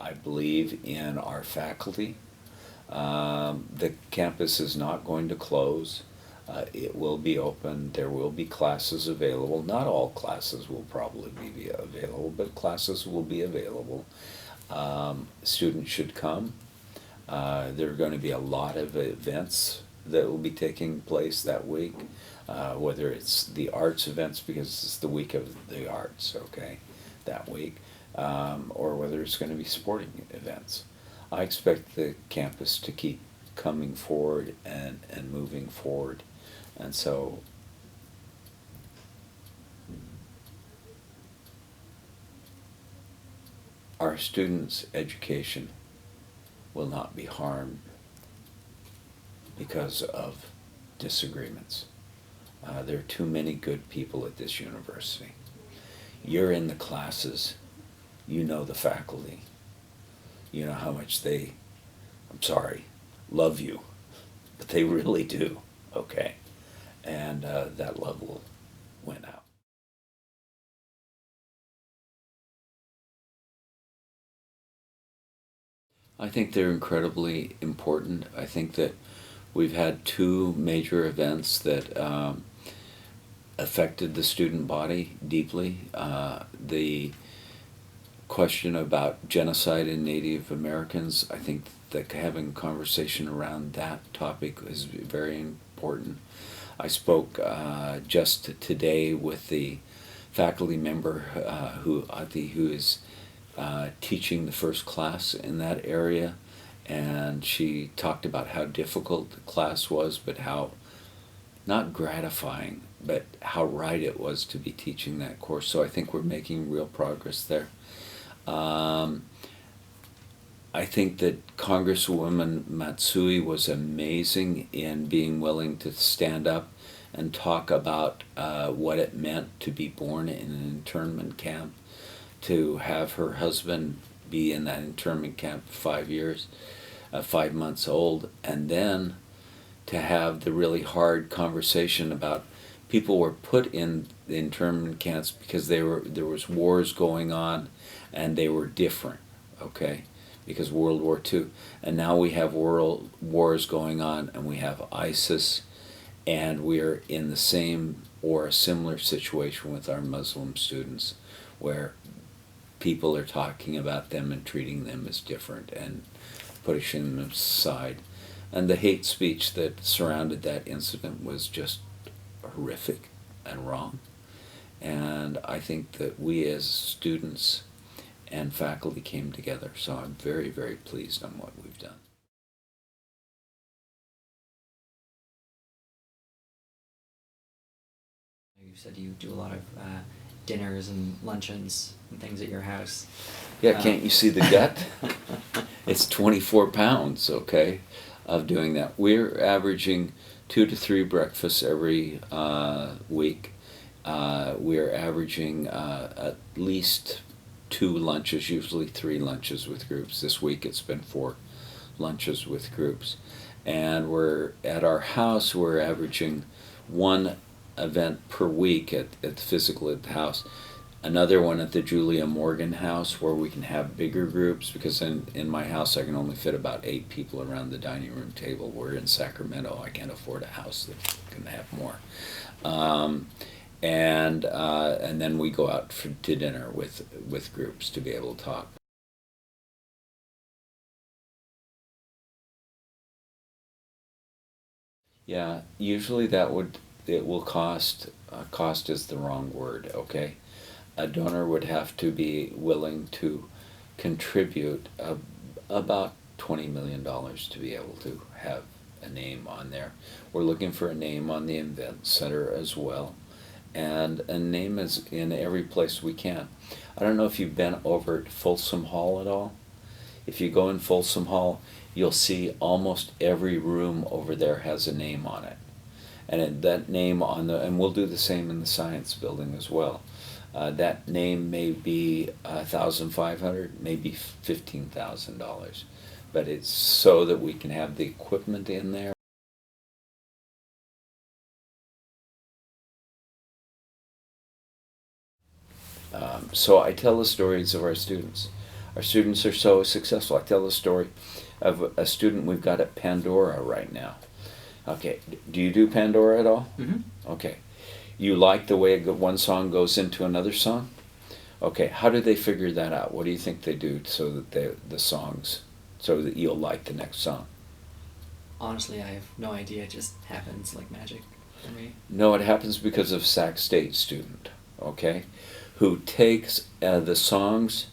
I believe in our faculty. The campus is not going to close. It will be open. There will be classes available. Not all classes will probably be available, but classes will be available. Students should come. There are going to be a lot of events that will be taking place that week, whether it's the arts events because it's the week of the arts, okay, that week, or whether it's going to be sporting events. I expect the campus to keep coming forward and moving forward. And so our students' education will not be harmed because of disagreements. There are too many good people at this university. You're in the classes, you know the faculty, you know how much they, I'm sorry, love you, but they really do, okay? And that level went out. I think they're incredibly important. I think that we've had two major events that affected the student body deeply. The question about genocide in Native Americans, I think that having a conversation around that topic is very important. I spoke just today with the faculty member who is teaching the first class in that area, and she talked about how difficult the class was, but how not gratifying, but how right it was to be teaching that course. So I think we're making real progress there. I think that Congresswoman Matsui was amazing in being willing to stand up and talk about what it meant to be born in an internment camp, to have her husband be in that internment camp for 5 years, 5 months old, and then to have the really hard conversation about people were put in the internment camps because there was wars going on and they were different, okay, because World War II. And now we have world wars going on and we have ISIS, and we're in the same or a similar situation with our Muslim students where people are talking about them and treating them as different and pushing them aside. And the hate speech that surrounded that incident was just horrific and wrong. And I think that we as students and faculty came together. So I'm very, very pleased on what we've done. You said you do a lot of dinners and luncheons and things at your house. Yeah, can't you see the gut? It's 24 pounds, okay, of doing that. We're averaging 2 to 3 breakfasts every week. We're averaging at least 2 lunches, usually 3 lunches with groups. This week it's been 4 lunches with groups. And we're at our house, we're averaging 1 event per week at the physical at the house. Another one at the Julia Morgan house where we can have bigger groups, because in my house I can only fit about 8 people around the dining room table. We're in Sacramento. I can't afford a house that can have more. And then we go out to dinner with groups to be able to talk. Yeah, usually it will cost, cost is the wrong word, okay? A donor would have to be willing to contribute about $20 million to be able to have a name on there. We're looking for a name on the event center as well, and a name is in every place we can. I don't know if you've been over at Folsom Hall at all. If you go in Folsom Hall, you'll see almost every room over there has a name on it. And that name on and we'll do the same in the science building as well. That name may be $1,500, maybe $15,000, but it's so that we can have the equipment in there. So I tell the stories of our students. Our students are so successful. I tell the story of a student we've got at Pandora right now. Okay, do you do Pandora at all? Mm-hmm. Okay. You like the way one song goes into another song? Okay, how do they figure that out? What do you think they do so that the songs, so that you'll like the next song? Honestly, I have no idea. It just happens like magic for me. No, it happens because of Sac State student, okay, who takes the songs,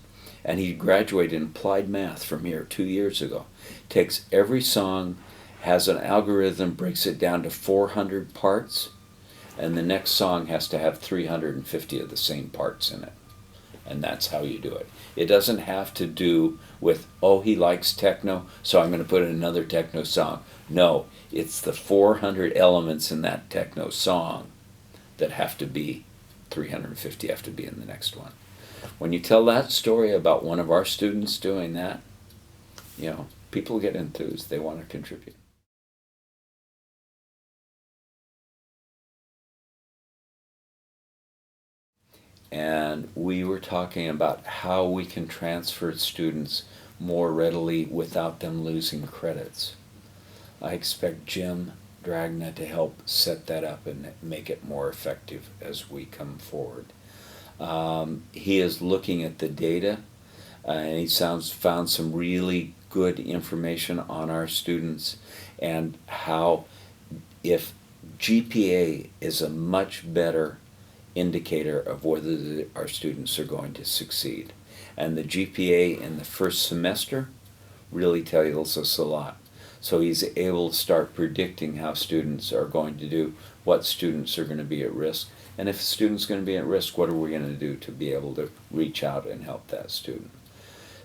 and he graduated in applied math from here 2 years ago. Takes every song, has an algorithm, breaks it down to 400 parts, and the next song has to have 350 of the same parts in it. And that's how you do it. It doesn't have to do with, oh, he likes techno, so I'm going to put in another techno song. No, it's the 400 elements in that techno song that have to be, 350 have to be in the next one. When you tell that story about one of our students doing that, you know, people get enthused. They want to contribute. And we were talking about how we can transfer students more readily without them losing credits. I expect Jim Dragnet to help set that up and make it more effective as we come forward. He is looking at the data, and he found some really good information on our students and how, if GPA is a much better indicator of whether our students are going to succeed. And the GPA in the first semester really tells us a lot. So he's able to start predicting how students are going to do, what students are going to be at risk, and if a student's going to be at risk, what are we going to do to be able to reach out and help that student.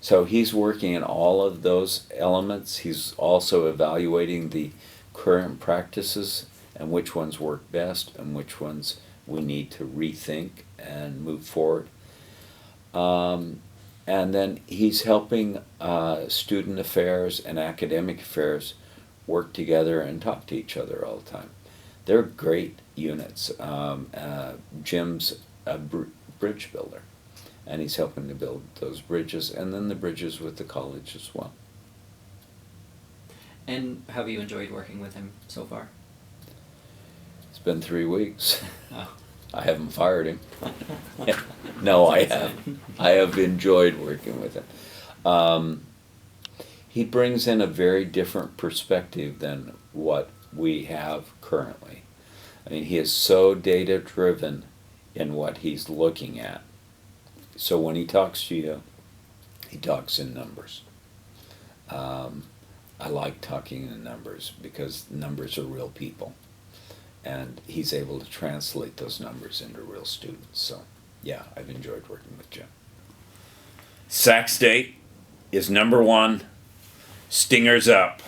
So he's working in all of those elements. He's also evaluating the current practices and which ones work best and which ones we need to rethink and move forward. And then he's helping student affairs and academic affairs work together and talk to each other all the time. They're great units. Jim's a bridge builder, and he's helping to build those bridges, and then the bridges with the college as well. And have you enjoyed working with him so far? It's been 3 weeks. Oh. I haven't fired him. No, I have. I have enjoyed working with him. He brings in a very different perspective than what we have currently. I mean, he is so data driven in what he's looking at. So when he talks to you, he talks in numbers. I like talking in numbers because numbers are real people. And he's able to translate those numbers into real students. So, yeah, I've enjoyed working with Jim. Sac State is #1. Stingers up.